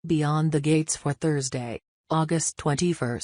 Beyond the Gates for Thursday, August 21,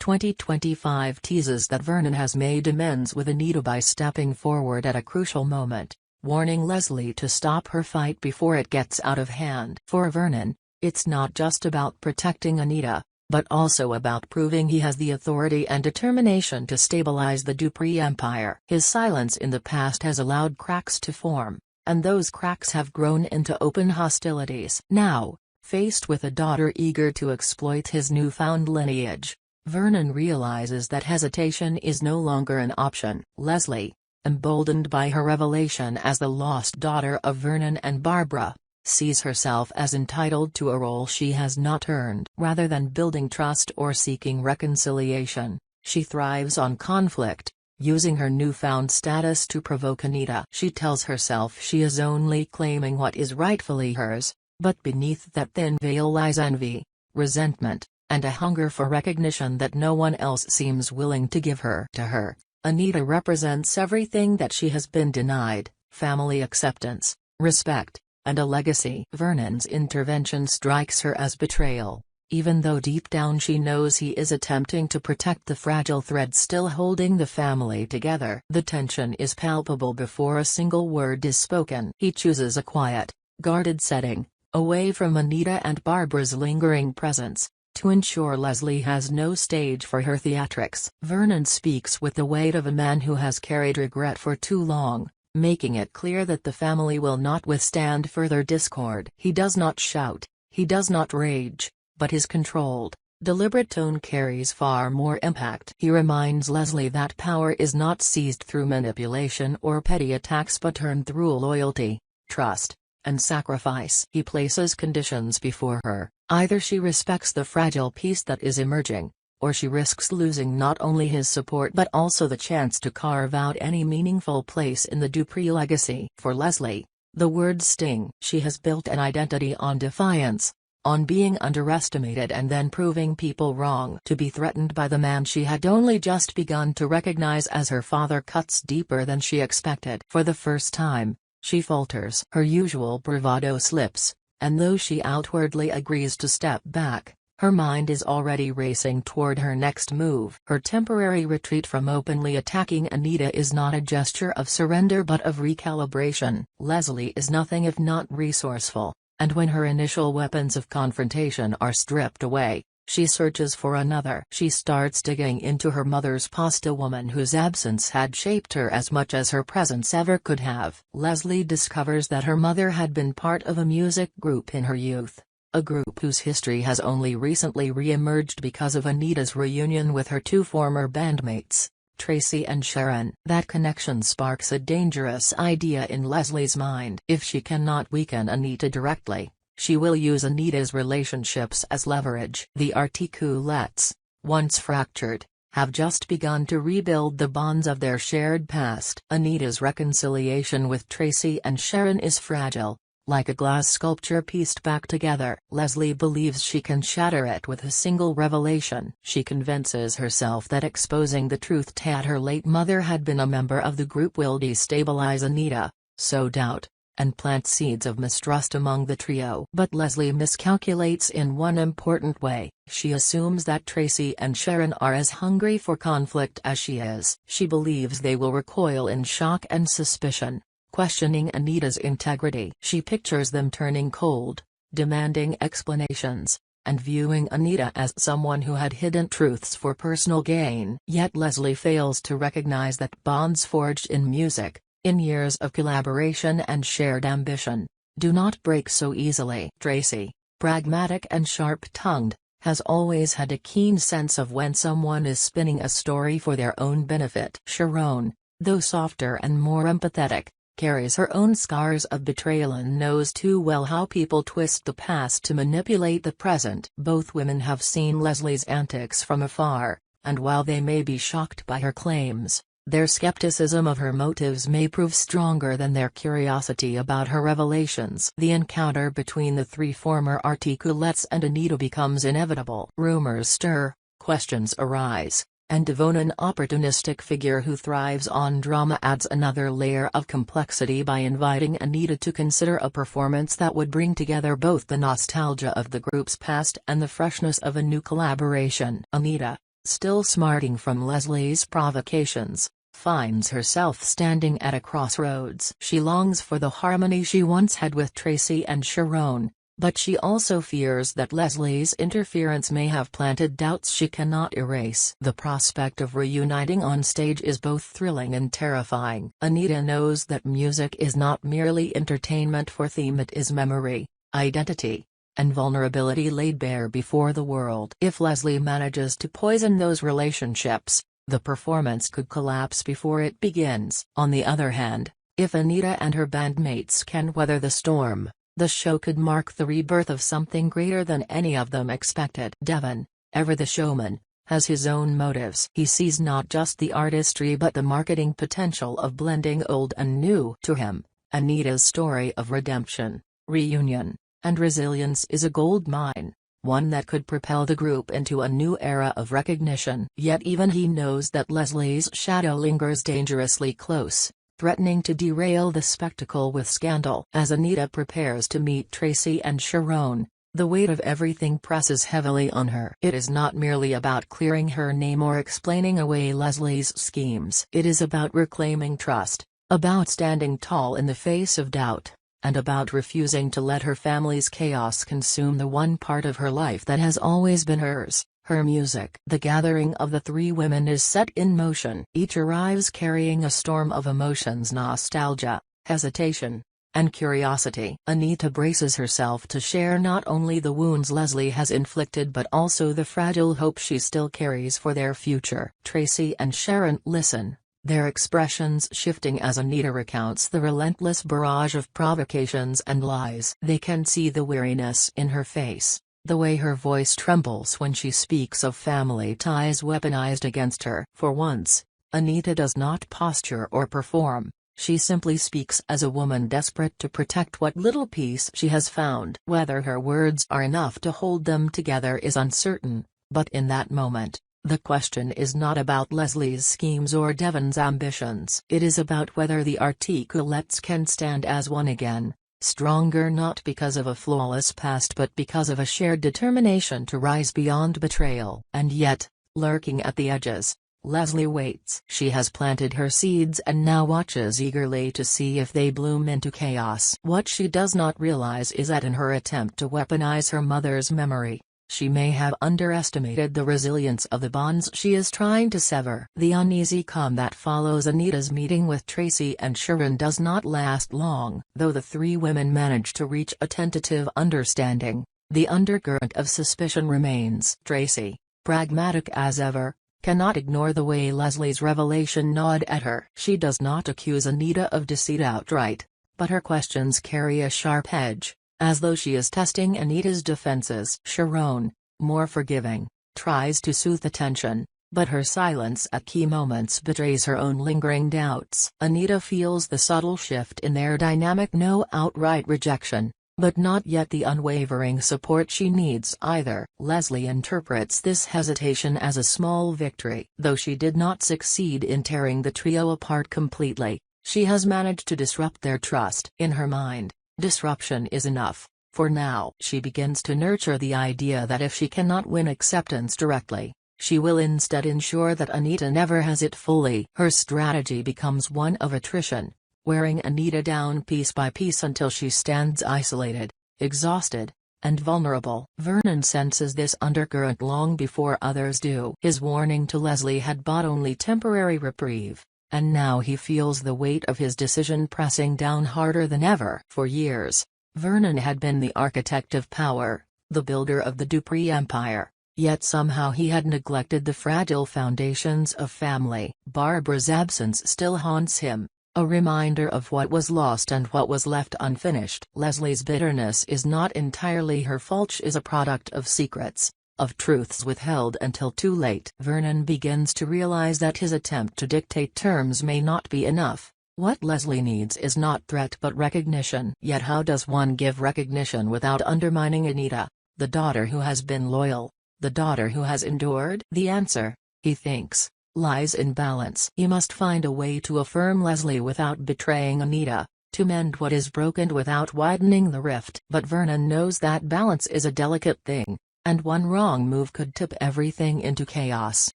2025 teases that Vernon has made amends with Anita by stepping forward at a crucial moment, warning Leslie to stop her fight before it gets out of hand. For Vernon, it's not just about protecting Anita, but also about proving he has the authority and determination to stabilize the Dupree empire. His silence in the past has allowed cracks to form, and those cracks have grown into open hostilities. Now, faced with a daughter eager to exploit his newfound lineage, Vernon realizes that hesitation is no longer an option. Leslie, emboldened by her revelation as the lost daughter of Vernon and Barbara, sees herself as entitled to a role she has not earned. Rather than building trust or seeking reconciliation, she thrives on conflict, using her newfound status to provoke Anita. She tells herself she is only claiming what is rightfully hers, but beneath that thin veil lies envy, resentment, and a hunger for recognition that no one else seems willing to give her. To her, Anita represents everything that she has been denied: family acceptance, respect, and a legacy. Vernon's intervention strikes her as betrayal, even though deep down she knows he is attempting to protect the fragile thread still holding the family together. The tension is palpable before a single word is spoken. He chooses a quiet, guarded setting, away from Anita and Barbara's lingering presence, to ensure Leslie has no stage for her theatrics. Vernon speaks with the weight of a man who has carried regret for too long, making it clear that the family will not withstand further discord. He does not shout, he does not rage, but his controlled, deliberate tone carries far more impact. He reminds Leslie that power is not seized through manipulation or petty attacks but earned through loyalty, trust, and sacrifice. He places conditions before her: either she respects the fragile peace that is emerging, or she risks losing not only his support but also the chance to carve out any meaningful place in the Dupree legacy. For Leslie, the words sting. She has built an identity on defiance, on being underestimated and then proving people wrong. To be threatened by the man she had only just begun to recognize as her father cuts deeper than she expected. For the first time, she falters. Her usual bravado slips, and though she outwardly agrees to step back, her mind is already racing toward her next move. Her temporary retreat from openly attacking Anita is not a gesture of surrender but of recalibration. Leslie is nothing if not resourceful, and when her initial weapons of confrontation are stripped away, she searches for another. She starts digging into her mother's past, a woman whose absence had shaped her as much as her presence ever could have. Leslie discovers that her mother had been part of a music group in her youth, a group whose history has only recently re-emerged because of Anita's reunion with her two former bandmates, Tracy and Sharon. That connection sparks a dangerous idea in Leslie's mind. If she cannot weaken Anita directly, she will use Anita's relationships as leverage. The Articulettes, once fractured, have just begun to rebuild the bonds of their shared past. Anita's reconciliation with Tracy and Sharon is fragile, like a glass sculpture pieced back together. Leslie believes she can shatter it with a single revelation. She convinces herself that exposing the truth that her late mother had been a member of the group will destabilize Anita, sow doubt, and plant seeds of mistrust among the trio. But Leslie miscalculates in one important way. She assumes that Tracy and Sharon are as hungry for conflict as she is. She believes they will recoil in shock and suspicion, questioning Anita's integrity. She pictures them turning cold, demanding explanations, and viewing Anita as someone who had hidden truths for personal gain. Yet Leslie fails to recognize that bonds forged in music, in years of collaboration and shared ambition, do not break so easily. Tracy, pragmatic and sharp-tongued, has always had a keen sense of when someone is spinning a story for their own benefit. Sharon, though softer and more empathetic, carries her own scars of betrayal and knows too well how people twist the past to manipulate the present. Both women have seen Leslie's antics from afar, and while they may be shocked by her claims, their skepticism of her motives may prove stronger than their curiosity about her revelations. The encounter between the three former Articulettes and Anita becomes inevitable. Rumors stir, questions arise, And Devon, an opportunistic figure who thrives on drama, adds another layer of complexity by inviting Anita to consider a performance that would bring together both the nostalgia of the group's past and the freshness of a new collaboration. Anita, still smarting from Leslie's provocations, finds herself standing at a crossroads. She longs for the harmony she once had with Tracy and Sharon, but she also fears that Leslie's interference may have planted doubts she cannot erase. The prospect of reuniting on stage is both thrilling and terrifying. Anita knows that music is not merely entertainment for them, it is memory, identity, and vulnerability laid bare before the world. If Leslie manages to poison those relationships, the performance could collapse before it begins. On the other hand, if Anita and her bandmates can weather the storm, the show could mark the rebirth of something greater than any of them expected. Devon, ever the showman, has his own motives. He sees not just the artistry but the marketing potential of blending old and new. To him, Anita's story of redemption, reunion, and resilience is a gold mine, one that could propel the group into a new era of recognition. Yet even he knows that Leslie's shadow lingers dangerously close, threatening to derail the spectacle with scandal. As Anita prepares to meet Tracy and Sharon, the weight of everything presses heavily on her. It is not merely about clearing her name or explaining away Leslie's schemes. It is about reclaiming trust, about standing tall in the face of doubt, and about refusing to let her family's chaos consume the one part of her life that has always been hers. Her music. The gathering of the three women is set in motion. Each arrives carrying a storm of emotions: nostalgia, hesitation, and curiosity. Anita braces herself to share not only the wounds Leslie has inflicted but also the fragile hope she still carries for their future. Tracy and Sharon listen, their expressions shifting as Anita recounts the relentless barrage of provocations and lies. They can see the weariness in her face, the way her voice trembles when she speaks of family ties weaponized against her. For once, Anita does not posture or perform, she simply speaks as a woman desperate to protect what little peace she has found. Whether her words are enough to hold them together is uncertain, but in that moment, the question is not about Leslie's schemes or Devon's ambitions. It is about whether the Articulettes can stand as one again. Stronger not because of a flawless past but because of a shared determination to rise beyond betrayal. And yet, lurking at the edges, Leslie waits. She has planted her seeds and now watches eagerly to see if they bloom into chaos. What she does not realize is that in her attempt to weaponize her mother's memory, she may have underestimated the resilience of the bonds she is trying to sever. The uneasy calm that follows Anita's meeting with Tracy and Sharon does not last long. Though the three women manage to reach a tentative understanding, the undercurrent of suspicion remains. Tracy, pragmatic as ever, cannot ignore the way Leslie's revelation gnawed at her. She does not accuse Anita of deceit outright, but her questions carry a sharp edge, as though she is testing Anita's defenses. Sharon, more forgiving, tries to soothe the tension, but her silence at key moments betrays her own lingering doubts. Anita feels the subtle shift in their dynamic: no outright rejection, but not yet the unwavering support she needs either. Leslie interprets this hesitation as a small victory. Though she did not succeed in tearing the trio apart completely, she has managed to disrupt their trust. In her mind, disruption is enough. For now, she begins to nurture the idea that if she cannot win acceptance directly, she will instead ensure that Anita never has it fully. Her strategy becomes one of attrition, wearing Anita down piece by piece until she stands isolated, exhausted, and vulnerable. Vernon senses this undercurrent long before others do. His warning to Leslie had bought only temporary reprieve, and now he feels the weight of his decision pressing down harder than ever. For years, Vernon had been the architect of power, the builder of the Dupree empire, yet somehow he had neglected the fragile foundations of family. Barbara's absence still haunts him, a reminder of what was lost and what was left unfinished. Leslie's bitterness is not entirely her fault. She is a product of secrets, of truths withheld until too late. Vernon begins to realize that his attempt to dictate terms may not be enough. What Leslie needs is not threat but recognition. Yet how does one give recognition without undermining Anita, the daughter who has been loyal, the daughter who has endured? The answer: he thinks, lies in balance. He must find a way to affirm Leslie without betraying Anita, to mend what is broken without widening the rift. But Vernon knows that balance is a delicate thing, and one wrong move could tip everything into chaos.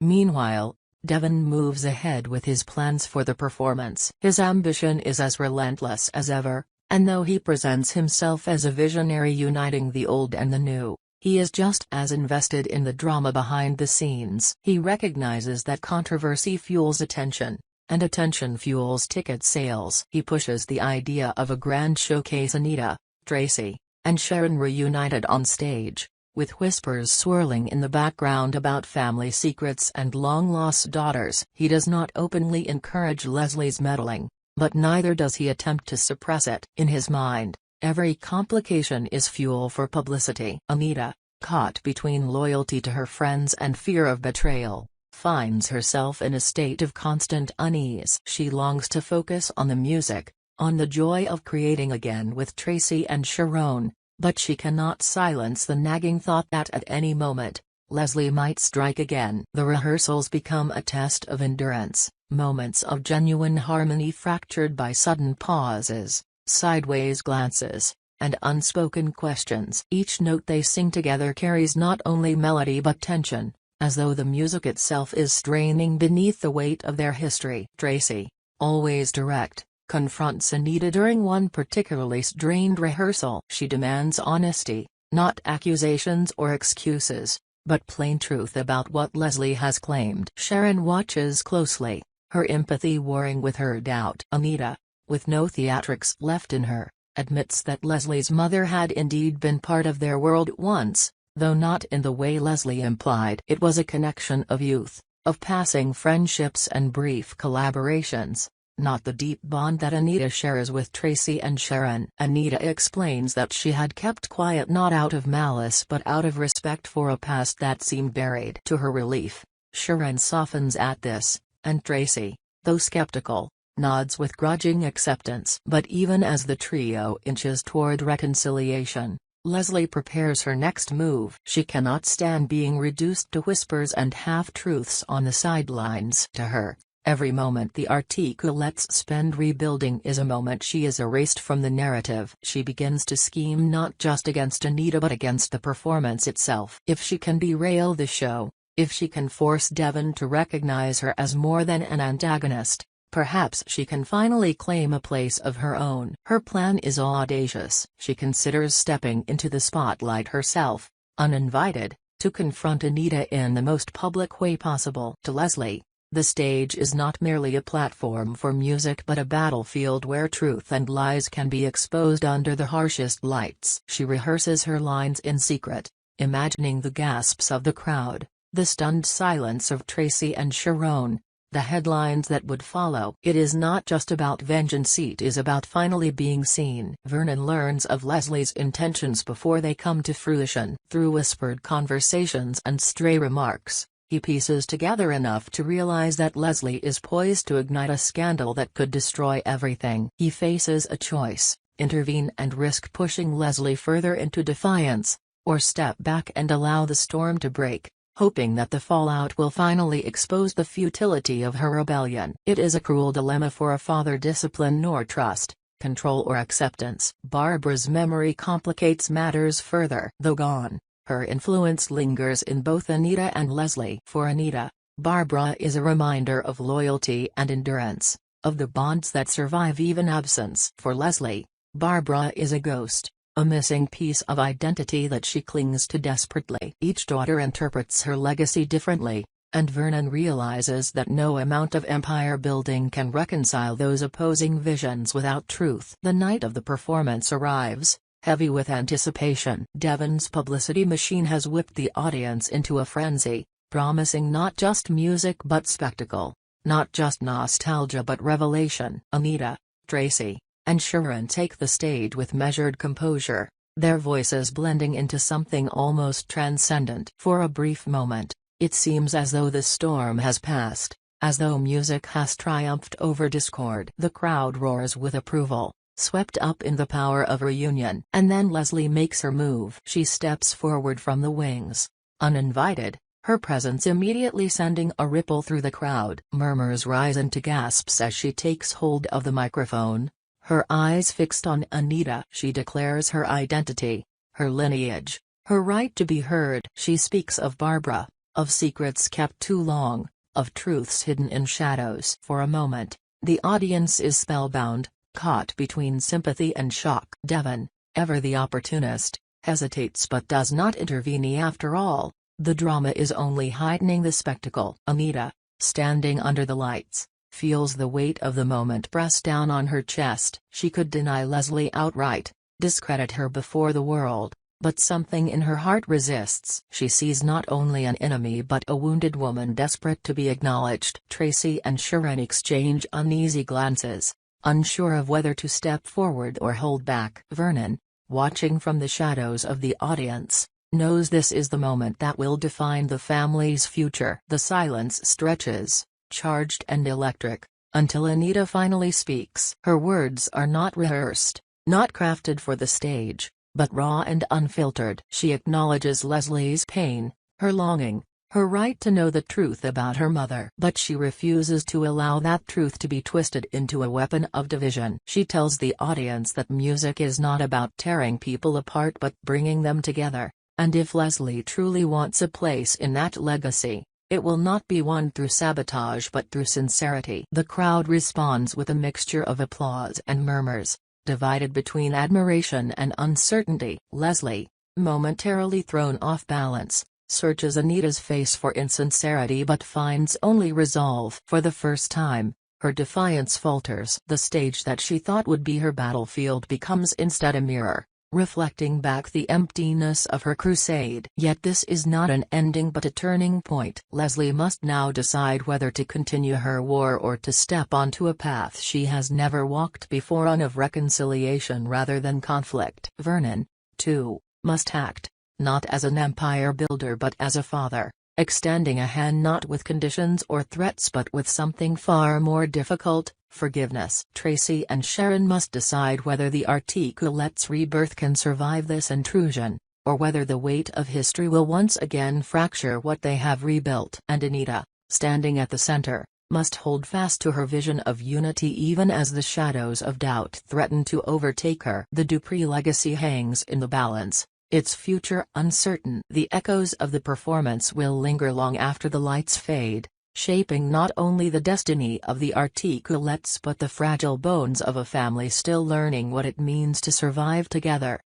Meanwhile, Devon moves ahead with his plans for the performance. His ambition is as relentless as ever, and though he presents himself as a visionary uniting the old and the new, he is just as invested in the drama behind the scenes. He recognizes that controversy fuels attention, and attention fuels ticket sales. He pushes the idea of a grand showcase. Anita, Tracy, and Sharon reunited on stage, with whispers swirling in the background about family secrets and long-lost daughters. He does not openly encourage Leslie's meddling, but neither does he attempt to suppress it. In his mind, every complication is fuel for publicity. Anita, caught between loyalty to her friends and fear of betrayal, finds herself in a state of constant unease. She longs to focus on the music, on the joy of creating again with Tracy and Sharon, but she cannot silence the nagging thought that at any moment, Leslie might strike again. The rehearsals become a test of endurance, moments of genuine harmony fractured by sudden pauses, sideways glances, and unspoken questions. Each note they sing together carries not only melody but tension, as though the music itself is straining beneath the weight of their history. Tracy, always direct, confronts Anita during one particularly strained rehearsal. She demands honesty, not accusations or excuses, but plain truth about what Leslie has claimed. Sharon watches closely, her empathy warring with her doubt. Anita, with no theatrics left in her, admits that Leslie's mother had indeed been part of their world once, though not in the way Leslie implied. It was a connection of youth, of passing friendships and brief collaborations, not the deep bond that Anita shares with Tracy and Sharon. Anita explains that she had kept quiet not out of malice but out of respect for a past that seemed buried. To her relief, Sharon softens at this, and Tracy, though skeptical, nods with grudging acceptance. But even as the trio inches toward reconciliation, Leslie prepares her next move. She cannot stand being reduced to whispers and half-truths on the sidelines. To her, every moment the Articulettes spend rebuilding is a moment she is erased from the narrative. She begins to scheme not just against Anita but against the performance itself. If she can derail the show, if she can force Devon to recognize her as more than an antagonist, perhaps she can finally claim a place of her own. Her plan is audacious. She considers stepping into the spotlight herself, uninvited, to confront Anita in the most public way possible. To Leslie, the stage is not merely a platform for music but a battlefield where truth and lies can be exposed under the harshest lights. She rehearses her lines in secret, imagining the gasps of the crowd, the stunned silence of Tracy and Sharon, the headlines that would follow. It is not just about vengeance, it is about finally being seen. Vernon learns of Leslie's intentions before they come to fruition. Through whispered conversations and stray remarks, he pieces together enough to realize that Leslie is poised to ignite a scandal that could destroy everything. He faces a choice: intervene and risk pushing Leslie further into defiance, or step back and allow the storm to break, hoping that the fallout will finally expose the futility of her rebellion. It is a cruel dilemma for a father: discipline nor trust, control or acceptance. Barbara's memory complicates matters further. Though gone, her influence lingers in both Anita and Leslie. For Anita, Barbara is a reminder of loyalty and endurance, of the bonds that survive even absence. For Leslie, Barbara is a ghost, a missing piece of identity that she clings to desperately. Each daughter interprets her legacy differently, and Vernon realizes that no amount of empire building can reconcile those opposing visions without truth. The night of the performance arrives, heavy with anticipation. Devon's publicity machine has whipped the audience into a frenzy, promising not just music but spectacle, not just nostalgia but revelation. Anita, Tracy, and Sharon take the stage with measured composure, their voices blending into something almost transcendent. For a brief moment, it seems as though the storm has passed, as though music has triumphed over discord. The crowd roars with approval, swept up in the power of reunion. And then Leslie makes her move. She steps forward from the wings, uninvited, her presence immediately sending a ripple through the crowd. Murmurs rise into gasps as she takes hold of the microphone, her eyes fixed on Anita. She declares her identity, her lineage, her right to be heard. She speaks of Barbara, of secrets kept too long, of truths hidden in shadows. For a moment, the audience is spellbound, caught between sympathy and shock. Devon, ever the opportunist, hesitates but does not intervene. After all, the drama is only heightening the spectacle. Anita, standing under the lights, feels the weight of the moment press down on her chest. She could deny Leslie outright, discredit her before the world, but something in her heart resists. She sees not only an enemy but a wounded woman desperate to be acknowledged. Tracy and Sharon exchange uneasy glances, unsure of whether to step forward or hold back. Vernon, watching from the shadows of the audience, knows this is the moment that will define the family's future. The silence stretches, charged and electric, until Anita finally speaks. Her words are not rehearsed, not crafted for the stage, but raw and unfiltered. She acknowledges Leslie's pain, her longing, her right to know the truth about her mother. But she refuses to allow that truth to be twisted into a weapon of division. She tells the audience that music is not about tearing people apart but bringing them together, and if Leslie truly wants a place in that legacy, it will not be won through sabotage but through sincerity. The crowd responds with a mixture of applause and murmurs, divided between admiration and uncertainty. Leslie, momentarily thrown off balance, searches Anita's face for insincerity but finds only resolve. For the first time, her defiance falters. The stage that she thought would be her battlefield becomes instead a mirror, reflecting back the emptiness of her crusade. Yet this is not an ending but a turning point. Leslie must now decide whether to continue her war or to step onto a path she has never walked before, one of reconciliation rather than conflict. Vernon, too, must act, not as an empire builder but as a father, extending a hand not with conditions or threats but with something far more difficult: forgiveness. Tracy and Sharon must decide whether the Articulettes' rebirth can survive this intrusion, or whether the weight of history will once again fracture what they have rebuilt. And Anita, standing at the center, must hold fast to her vision of unity even as the shadows of doubt threaten to overtake her. The Dupree legacy hangs in the balance, its future uncertain. The echoes of the performance will linger long after the lights fade, shaping not only the destiny of the Articulettes but the fragile bones of a family still learning what it means to survive together.